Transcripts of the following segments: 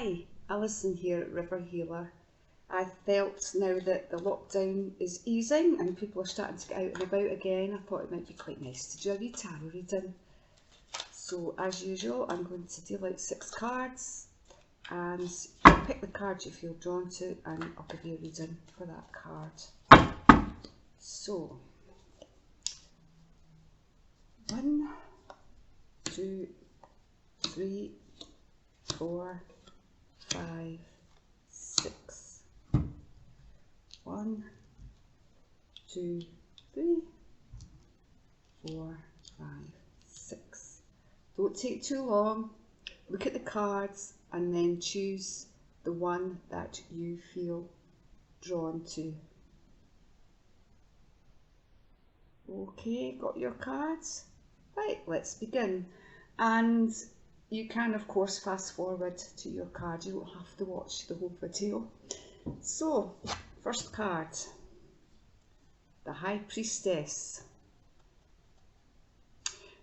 Hi, Alison here at River Healer. I felt now that the lockdown is easing and people are starting to get out and about again, I thought it might be quite nice to do a wee tarot reading. So as usual, I'm going to deal out 6 cards and you pick the card you feel drawn to and I'll give you a reading for that card. So, 1, 2, 3, 4, 5, 6. 1, 2, 3, 4, 5, 6. Don't take too long. Look at the cards and then choose the one that you feel drawn to. Okay, got your cards? Right, let's begin. And you can of course fast forward to your card, you don't have to watch the whole video. So, first card, the High Priestess.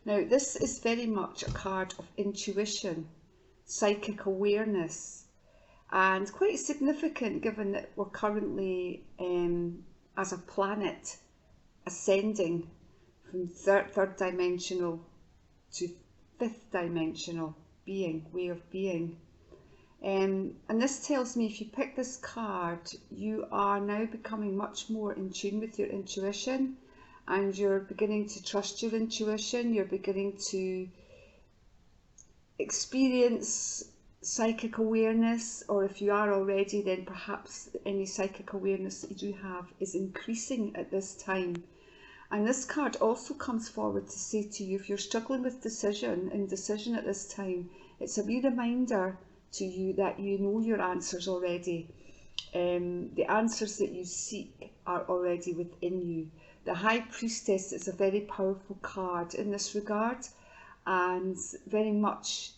Now this is very much a card of intuition, psychic awareness, and quite significant given that we're currently as a planet ascending from third dimensional to 5th dimensional way of being. And this tells me if you pick this card, you are now becoming much more in tune with your intuition and you're beginning to trust your intuition, you're beginning to experience psychic awareness, or if you are already, then perhaps any psychic awareness that you do have is increasing at this time. And this card also comes forward to say to you, if you're struggling with indecision at this time, it's a wee reminder to you that you know your answers already. The answers that you seek are already within you. The High Priestess is a very powerful card in this regard and very much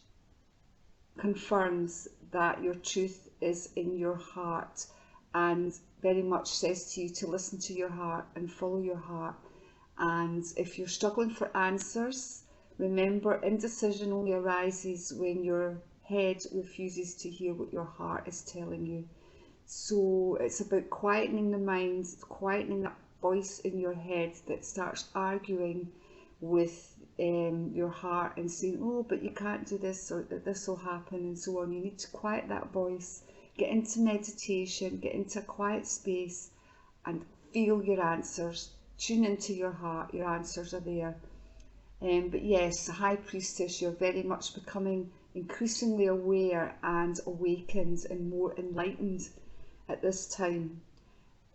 confirms that your truth is in your heart and very much says to you to listen to your heart and follow your heart. And if you're struggling for answers, remember indecision only arises when your head refuses to hear what your heart is telling you. So it's about quietening the mind, quietening that voice in your head that starts arguing with your heart and saying, oh, but you can't do this, or that this will happen, and so on. You need to quiet that voice, get into meditation, get into a quiet space and feel your answers. Tune into your heart, your answers are there. But yes, the High Priestess, you're very much becoming increasingly aware and awakened and more enlightened at this time.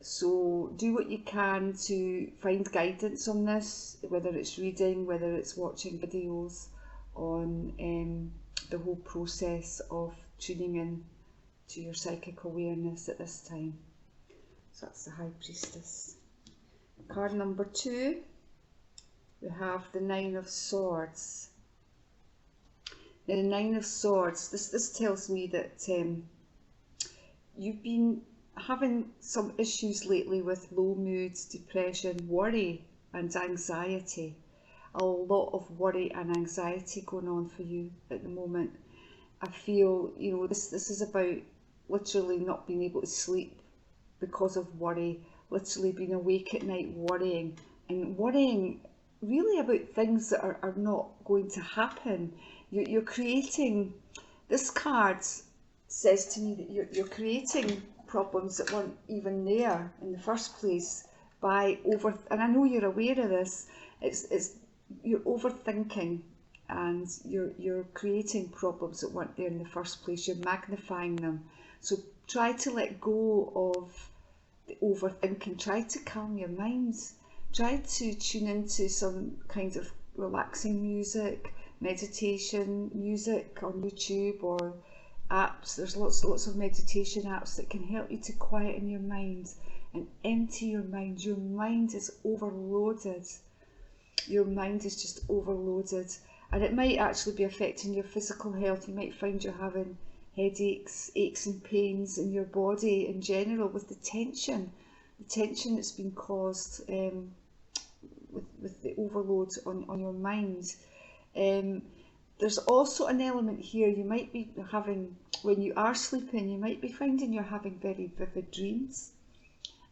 So do what you can to find guidance on this, whether it's reading, whether it's watching videos on the whole process of tuning in to your psychic awareness at this time. So that's the High Priestess. Card number 2, we have the 9 of Swords. Now the 9 of Swords, this tells me that you've been having some issues lately with low moods, depression, worry and anxiety. A lot of worry and anxiety going on for you at the moment. I feel, you know, this is about literally not being able to sleep because of worry, literally being awake at night worrying, and worrying really about things that are not going to happen. You're creating, this card says to me that you're creating problems that weren't even there in the first place by and I know you're aware of this, you're overthinking and you're creating problems that weren't there in the first place, you're magnifying them. So try to let go of the overthinking, try to calm your mind, try to tune into some kind of relaxing music, meditation music on YouTube or apps. There's lots of meditation apps that can help you to quieten your mind and empty your mind. Your mind is overloaded. Your mind is just overloaded, and it might actually be affecting your physical health. You might find you're having headaches, aches and pains in your body in general with the tension that's been caused with the overload on your mind. There's also an element here, you might be having, when you are sleeping, you might be finding you're having very vivid dreams.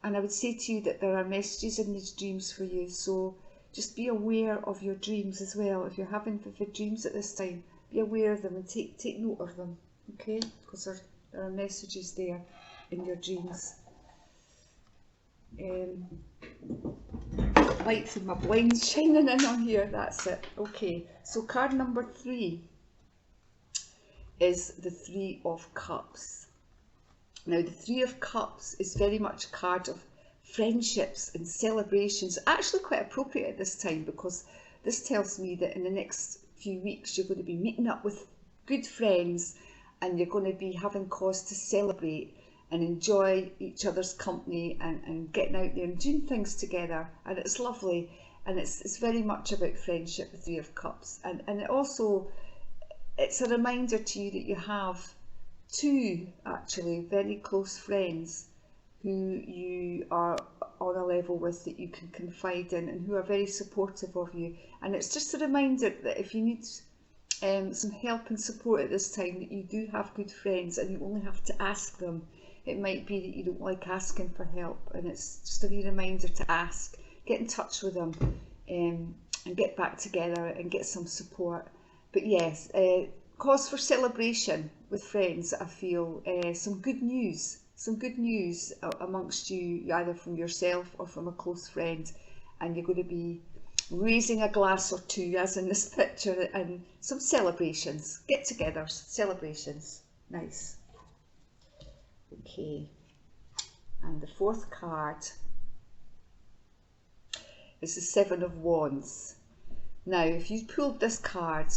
And I would say to you that there are messages in these dreams for you, so just be aware of your dreams as well. If you're having vivid dreams at this time, be aware of them and take note of them, okay? Because there are messages there in your dreams. Light through my blinds shining in on here, that's it. Okay, so card number 3 is the 3 of Cups. Now the 3 of Cups is very much a card of friendships and celebrations, actually quite appropriate at this time, because this tells me that in the next few weeks you're going to be meeting up with good friends and you're going to be having cause to celebrate and enjoy each other's company and getting out there and doing things together, and it's lovely, and it's very much about friendship, the 3 of Cups, and it also, it's a reminder to you that you have 2 actually very close friends who you are on a level with, that you can confide in and who are very supportive of you. And it's just a reminder that if you need some help and support at this time, that you do have good friends and you only have to ask them. It might be that you don't like asking for help, and it's just a wee reminder to ask, get in touch with them, and get back together and get some support. But yes, cause for celebration with friends, I feel. Some good news amongst you, either from yourself or from a close friend, and you're going to be raising a glass or 2, as in this picture, and some celebrations, get-togethers, celebrations. Nice. Okay, and the 4th card is the 7 of Wands. Now, if you pulled this card,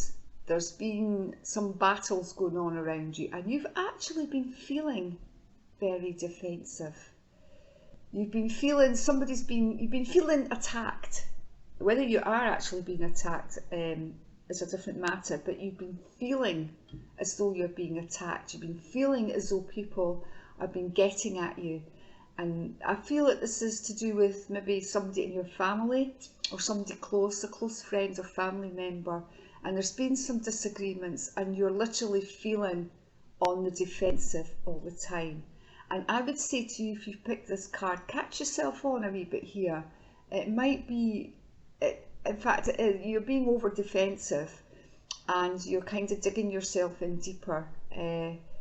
there's been some battles going on around you, and you've actually been feeling very defensive. You've been feeling, you've been feeling attacked. Whether you are actually being attacked is a different matter, but you've been feeling as though you're being attacked. You've been feeling as though people have been getting at you. And I feel that this is to do with maybe somebody in your family or somebody close, a close friend or family member, and there's been some disagreements and you're literally feeling on the defensive all the time. And I would say to you, if you've picked this card, catch yourself on a wee bit here. It might be, in fact, you're being over defensive and you're kind of digging yourself in deeper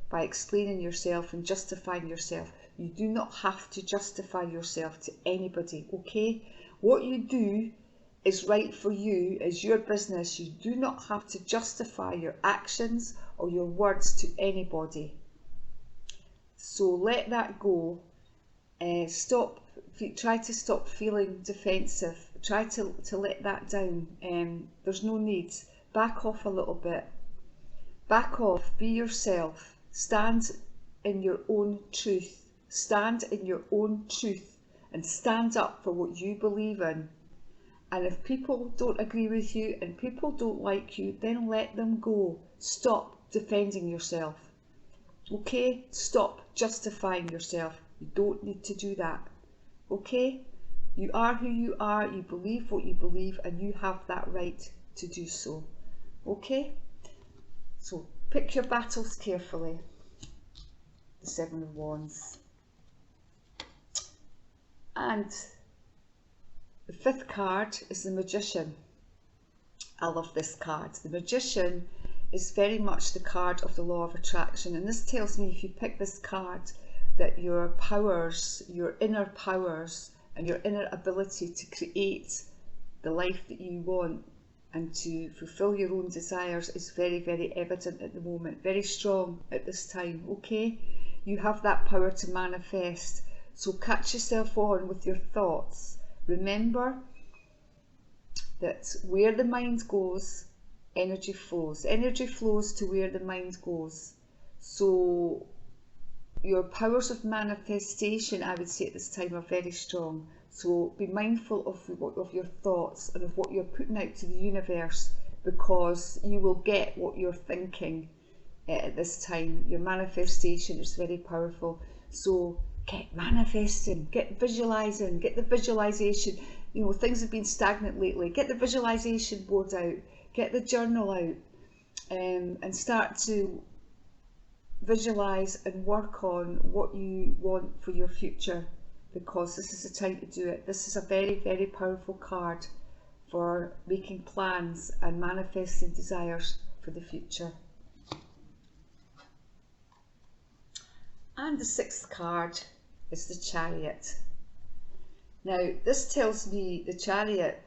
by explaining yourself and justifying yourself. You do not have to justify yourself to anybody, okay? What you do is right for you, is your business. You do not have to justify your actions or your words to anybody. So let that go. Try to stop feeling defensive. Try to let that down. There's no need. Back off a little bit. Back off. Be yourself. Stand in your own truth. Stand in your own truth and stand up for what you believe in. And if people don't agree with you and people don't like you, then let them go. Stop defending yourself. Okay? Stop justifying yourself. You don't need to do that. Okay? You are who you are, you believe what you believe, and you have that right to do so. Okay? So pick your battles carefully. The 7 of Wands. And the 5th card is the Magician. I love this card. The Magician is very much the card of the law of attraction, and this tells me, if you pick this card, that your powers, your inner powers and your inner ability to create the life that you want and to fulfill your own desires is very, very evident at the moment, very strong at this time, okay? You have that power to manifest, so catch yourself on with your thoughts. Remember that where the mind goes, energy flows. Energy flows to where the mind goes. So your powers of manifestation, I would say at this time, are very strong. So be mindful of your thoughts and of what you're putting out to the universe, because you will get what you're thinking at this time. Your manifestation is very powerful. So get manifesting, get visualizing, get the visualization. You know, things have been stagnant lately. Get the visualization board out, get the journal out, and start to visualize and work on what you want for your future, because this is the time to do it. This is a very, very powerful card for making plans and manifesting desires for the future. And the sixth card is the Chariot. Now, this tells me the Chariot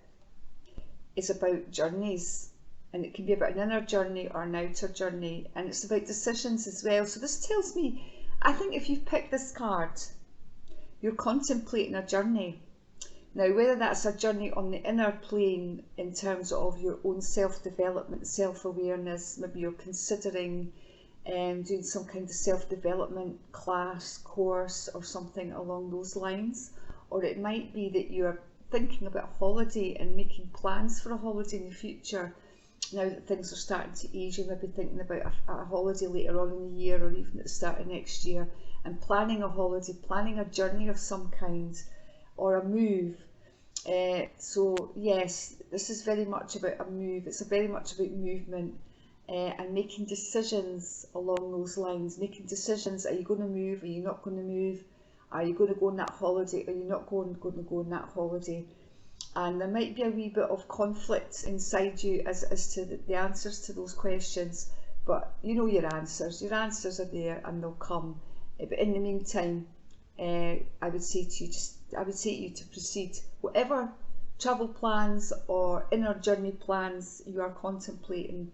is about journeys, and it can be about an inner journey or an outer journey, and it's about decisions as well. So this tells me, I think if you've picked this card, you're contemplating a journey. Now, whether that's a journey on the inner plane in terms of your own self-development, self-awareness, maybe you're considering doing some kind of self-development class, course, or something along those lines, or it might be that you're thinking about a holiday and making plans for a holiday in the future. Now that things are starting to ease, you may be thinking about a holiday later on in the year, or even at the start of next year, and planning a holiday, planning a journey of some kind, or a move. So yes, this is very much about a move. It's very much about movement and making decisions along those lines. Making decisions, are you going to move, are you not going to move? Are you going to go on that holiday, are you not going to go on that holiday? And there might be a wee bit of conflict inside you as to the answers to those questions, but you know your answers are there and they'll come. But in the meantime, I would say to you to proceed. Whatever travel plans or inner journey plans you are contemplating,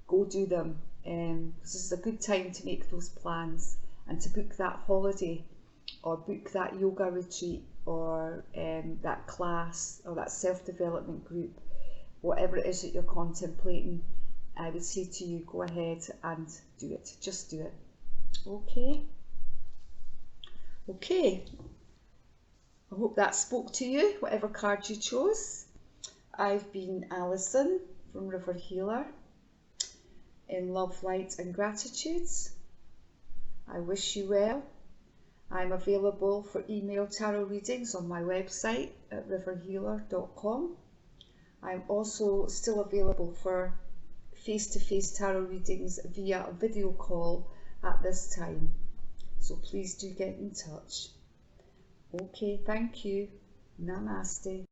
go do them. This is a good time to make those plans and to book that holiday, or book that yoga retreat, or that class, or that self-development group. Whatever it is that you're contemplating, I would say to you, go ahead and do it. Just do it. Okay. I hope that spoke to you, whatever card you chose. I've been Alison from River Healer in Love, Light and Gratitudes. I wish you well. I'm available for email tarot readings on my website at riverhealer.com. I'm also still available for face-to-face tarot readings via a video call at this time. So please do get in touch. Okay, thank you. Namaste.